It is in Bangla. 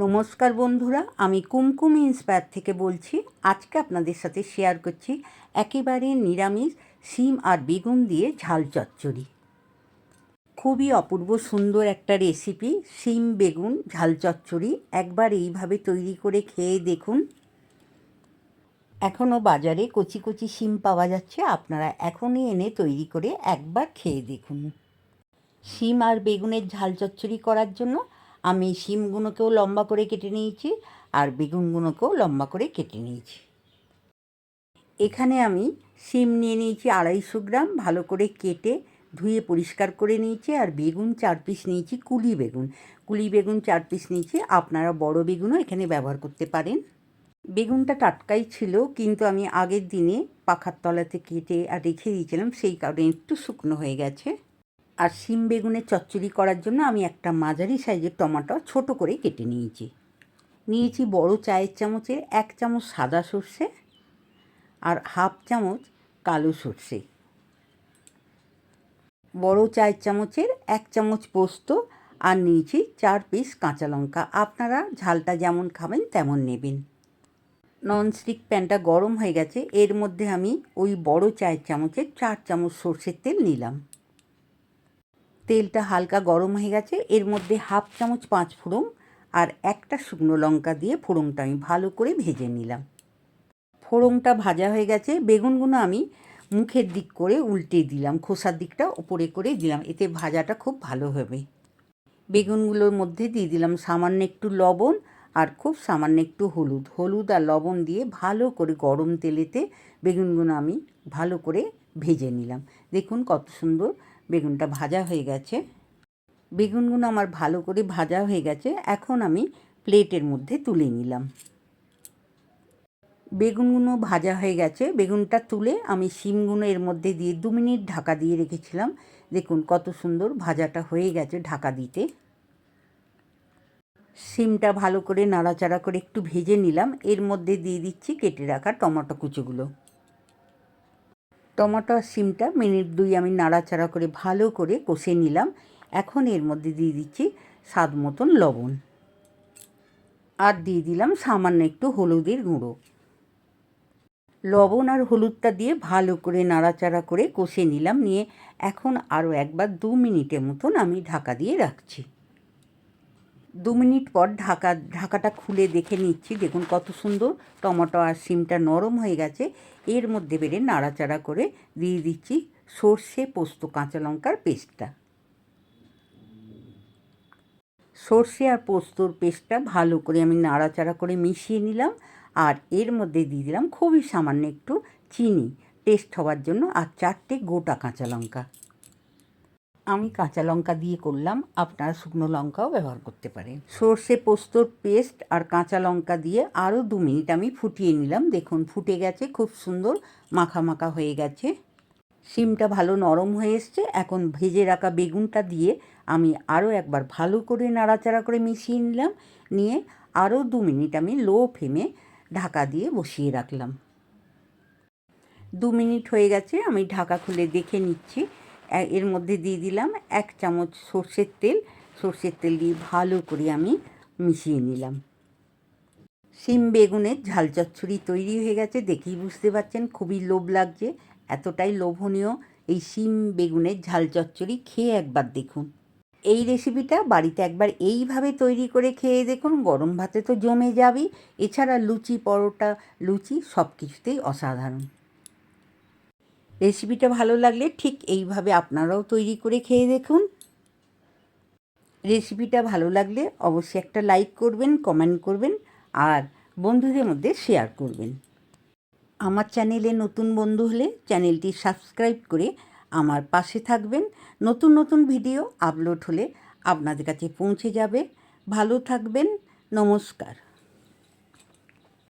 নমস্কার বন্ধুরা, আমি কুমকুম ইন্সপায়ার থেকে বলছি। আজকে আপনাদের সাথে শেয়ার করছি একেবারে নিরামিষ শিম আর বেগুন দিয়ে ঝাল চচ্চড়ি। খুবই অপূর্ব সুন্দর একটা রেসিপি শিম বেগুন ঝাল চচ্চড়ি। একবার এইভাবে তৈরি করে খেয়ে দেখুন। এখনও বাজারে কচি কচি শিম পাওয়া যাচ্ছে, আপনারা এখনই এনে তৈরি করে একবার খেয়ে দেখুন। শিম আর বেগুনের ঝাল চচ্চড়ি করার জন্য আমি শিমগুলোকেও লম্বা করে কেটে নিয়েছি আর বেগুনগুলোকেও লম্বা করে কেটে নিয়েছি। এখানে আমি শিম নিয়ে নিয়েছি 250 গ্রাম, ভালো করে কেটে ধুয়ে পরিষ্কার করে নিয়েছি। আর বেগুন 4 পিস নিয়েছি, কুলি বেগুন 4 পিস নিয়েছি। আপনারা বড় বেগুনও এখানে ব্যবহার করতে পারেন। বেগুনটা টাটকাই ছিল, কিন্তু আমি আগের দিনে পাখার তলাতে কেটে আর রেখে দিয়েছিলাম, সেই কারণে একটু শুকনো হয়ে গেছে। আর শিম বেগুনের চচ্চড়ি করার জন্য আমি একটা মাঝারি সাইজের টমেটো ছোট করে কেটে নিয়েছি বড় চায়ের চামচের 1 চামচ সাদা সর্ষে আর হাফ চামচ কালো সর্ষে, বড় চায়ের চামচের 1 চামচ পোস্ত, আর নিয়েছি 4 পিস কাঁচা লঙ্কা। আপনারা ঝালটা যেমন খাবেন তেমন নেবেন। ননস্টিক প্যানটা গরম হয়ে গেছে, এর মধ্যে আমি ওই বড় চায়ের চামচের 4 চামচ সর্ষের তেল নিলাম। তেলটা হালকা গরম হয়ে গেছে, এর মধ্যে হাফ চামচ 5 ফোড়ন আর একটা শুকনো লঙ্কা দিয়ে ফোড়নটা আমি ভালো করে ভেজে নিলাম। ফোড়নটা ভাজা হয়ে গেছে, বেগুনগুলো আমি মুখের দিক করে উল্টে দিলাম, খোসার দিকটা উপরে করে দিলাম, এতে ভাজাটা খুব ভালো হবে। বেগুনগুলোর মধ্যে দিয়ে দিলাম সামান্য একটু লবণ আর খুব সামান্য একটু হলুদ আর লবণ দিয়ে ভালো করে গরম তেলেতে বেগুনগুলো আমি ভালো করে ভেজে নিলাম। দেখুন কত সুন্দর বেগুনটা ভাজা হয়ে গেছে। বেগুনগুলো আমার ভালো করে ভাজা হয়ে গেছে, এখন আমি প্লেটের মধ্যে তুলে নিলাম। বেগুনগুলো ভাজা হয়ে গেছে, বেগুনটা তুলে আমি শিমগুলো এর মধ্যে দিয়ে 2 মিনিট ঢাকা দিয়ে রেখেছিলাম। দেখুন কত সুন্দর ভাজাটা হয়ে গেছে ঢাকা দিতে। শিমটা ভালো করে নাড়াচাড়া করে একটু ভেজে নিলাম, এর মধ্যে দিয়ে দিচ্ছি কেটে রাখা টমেটো কুচোগুলো। টমেটো আর শিমটা মিনিট 2 আমি নাড়াচাড়া করে ভালো করে কষে নিলাম। এখন এর মধ্যে দিয়ে দিচ্ছি স্বাদ মতন লবণ আর দিয়ে দিলাম সামান্য একটু হলুদের গুঁড়ো। লবণ আর হলুদটা দিয়ে ভালো করে নাড়াচাড়া করে কষে নিলাম, নিয়ে এখন আরও একবার 2 মিনিটের মতন আমি ঢাকা দিয়ে রাখছি। 2 মিনিট পর ঢাকাটা খুলে দেখে নিচ্ছি। দেখুন কত সুন্দর টমেটো আর শিমটা নরম হয়ে গেছে। এর মধ্যে বেড়ে নাড়াচাড়া করে দিয়ে দিচ্ছি সর্ষে পোস্ত কাঁচা লঙ্কার পেস্টটা। সর্ষে আর পোস্তর পেস্টটা ভালো করে আমি নাড়াচাড়া করে মিশিয়ে নিলাম। আর এর মধ্যে দিয়ে দিলাম খুবই সামান্য একটু চিনি টেস্ট হওয়ার জন্য, আর 4টে গোটা কাঁচা লঙ্কা। আমি কাঁচা লঙ্কা দিয়ে করলাম, আপনারা শুকনো লঙ্কাও ব্যবহার করতে পারেন। সর্ষে পোস্তর পেস্ট আর কাঁচা লঙ্কা দিয়ে আরও 2 মিনিট আমি ফুটিয়ে নিলাম। দেখুন ফুটে গেছে, খুব সুন্দর মাখা মাখা হয়ে গেছে। শিমটা ভালো নরম হয়ে এসছে, এখন ভেজে রাখা বেগুনটা দিয়ে আমি আরও একবার ভালো করে নাড়াচাড়া করে মিশিয়ে নিলাম, নিয়ে আরও 2 মিনিট আমি লো ফ্লেমে ঢাকা দিয়ে বসিয়ে রাখলাম। 2 মিনিট হয়ে গেছে, আমি ঢাকা খুলে দেখে নিচ্ছি। এর মধ্যে দিয়ে দিলাম 1 চামচ সর্ষের তেল দিয়ে ভালো করে আমি মিশিয়ে নিলাম। শিম বেগুনের ঝাল চচ্চড়ি তৈরি হয়ে গেছে, দেখেই বুঝতে পারছেন খুবই লোভ লাগছে। এতটাই লোভনীয় এই শিম বেগুনের ঝাল চচ্চড়ি, খেয়ে একবার দেখুন। এই রেসিপিটা বাড়িতে একবার এইভাবে তৈরি করে খেয়ে দেখুন, গরম ভাতে তো জমে যাবেই, এছাড়া লুচি পরোটা সব কিছুতেই অসাধারণ। রেসিপিটা ভালো লাগলে ঠিক এইভাবে আপনারাও তৈরি করে খেয়ে দেখুন। রেসিপিটা ভালো লাগলে অবশ্যই একটা লাইক করবেন, কমেন্ট করবেন আর বন্ধুদের মধ্যে শেয়ার করবেন। আমার চ্যানেলে নতুন বন্ধু হলে চ্যানেলটি সাবস্ক্রাইব করে আমার পাশে থাকবেন। নতুন নতুন ভিডিও আপলোড হলে আপনাদের কাছে পৌঁছে যাবে। ভালো থাকবেন, নমস্কার।